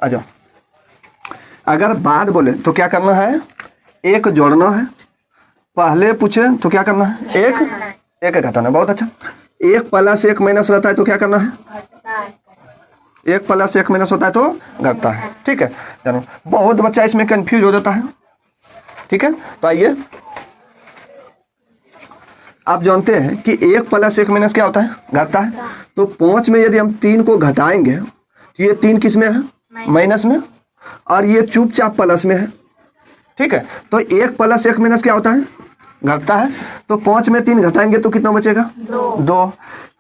आ जाओ। अगर बाद बोले तो क्या करना है, एक जोड़ना है। पहले पूछे तो क्या करना है, एक घटाना। बहुत अच्छा। एक प्लस एक माइनस रहता है तो क्या करना है, एक प्लस एक माइनस होता है तो घटता है। ठीक है, जानो बहुत बच्चा इसमें कंफ्यूज हो जाता है। ठीक है, तो आइए आप जानते हैं कि एक प्लस एक माइनस क्या होता है, घटता है। तो 5 में यदि हम 3 को घटाएंगे तो ये 3 किस में है, माइनस में, और ये चुपचाप प्लस में है। ठीक है, तो एक प्लस एक माइनस क्या होता है, घटता है। तो 5 में 3 घटाएंगे तो कितना बचेगा, 2।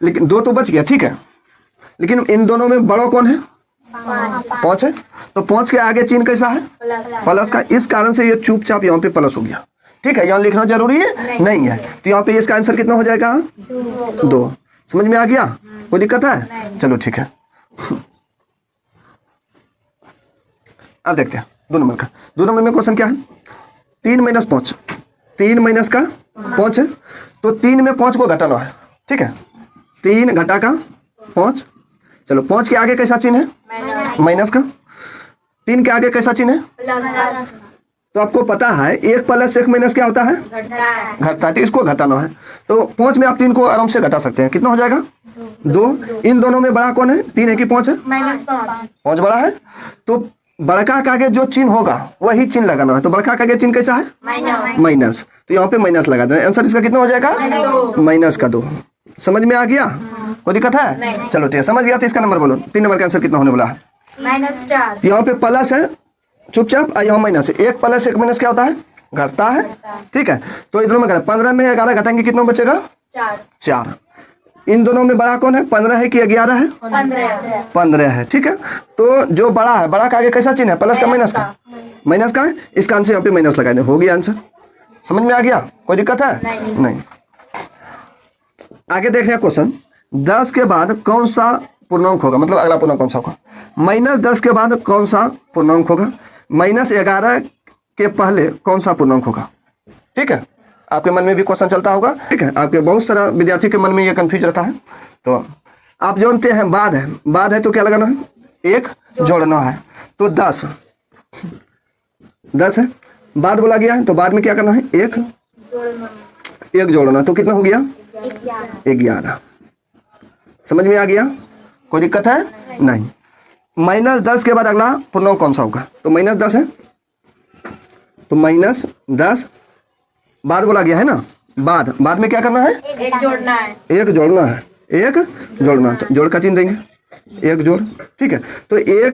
लेकिन 2 तो बच गया। ठीक है, लेकिन इन दोनों में बड़ा कौन है, 5 है। तो 5 के आगे चिन्ह कैसा है, प्लस का। इस कारण से ये चुपचाप यहाँ पे प्लस हो गया। ठीक है, यहाँ लिखना जरूरी है नहीं है। तो यहाँ पे इसका आंसर कितना हो जाएगा, 2। समझ में आ गया, कोई दिक्कत है? चलो ठीक है, अब देखते हैं 2 नंबर का। 2 नंबर में क्वेश्चन क्या है, 3 माइनस 5, 3 माइनस का 5 है। तो 3 में 5 को घटाना है। ठीक है, 3 घटा का 5। चलो 5 के आगे कैसा चिन्ह है, माइनस का। 3 के आगे कैसा चिन्ह है, प्लस। तो आपको पता है एक प्लस एक माइनस क्या होता है, घटता है। तो इसको घटाना है। तो 5 में आप 3 को आराम से घटा सकते हैं। कितना हो जाएगा, 2। इन दोनों में बड़ा कौन है, 3 है कि 5 है, -5 बड़ा है। तो बड़का के आगे जो चिन्ह होगा वही चिन्ह लगाना है। तो बड़का के आगे चिन्ह कैसा है, माइनस। तो यहाँ पे माइनस लगा देना। आंसर इसका कितना हो जाएगा, -2। समझ में आ गया, कोई दिक्कत है? चलो ठीक है, समझ गया। तो इसका नंबर बोलो, 3 नंबर का आंसर कितना होने वाला है, -4। यहाँ पे प्लस है चुपचाप, यहाँ माइनस है। एक प्लस एक माइनस क्या होता है, घटता है। ठीक है, तो इन दोनों में 15 में 11 घटाएंगे कितना बचेगा, 4। इन दोनों में बड़ा कौन है, 15 है कि 11 है, 15 है। ठीक है, तो जो बड़ा है, बड़ा का आगे कैसा चिन्ह है, प्लस का माइनस का, माइनस का है। इसका आंसर यहाँ पे माइनस लगा दें, हो गया आंसर। समझ में आ गया, कोई दिक्कत है? नहीं। आगे देख रहे हैं क्वेश्चन, 10 के बाद कौन सा पूर्णांक होगा, मतलब अगला पूर्णांक कौन सा होगा। -10 के बाद कौन सा पूर्णांक होगा, -11 के पहले कौन सा पूर्णांक होगा। ठीक है, आपके मन में भी क्वेश्चन चलता होगा। ठीक है, आपके बहुत सारा विद्यार्थी के मन में ये कंफ्यूज रहता है। तो आप जानते हैं बाद है, बाद है तो क्या लगाना है, एक जोड़ना है। तो 10 है, बाद बोला गया है तो बाद में क्या करना है, एक जोड़ना। तो कितना हो गया, 11। समझ में आ गया, कोई दिक्कत है? नहीं। -10 के बाद अगला पूर्णांक कौन सा होगा, तो -10 है। तो -10 बाद बोला गया है ना, बाद में क्या करना है, एक जोड़ना है, एक जोड़ना। जोड़ का चिन्ह देंगे, एक जोड़। ठीक है, तो एक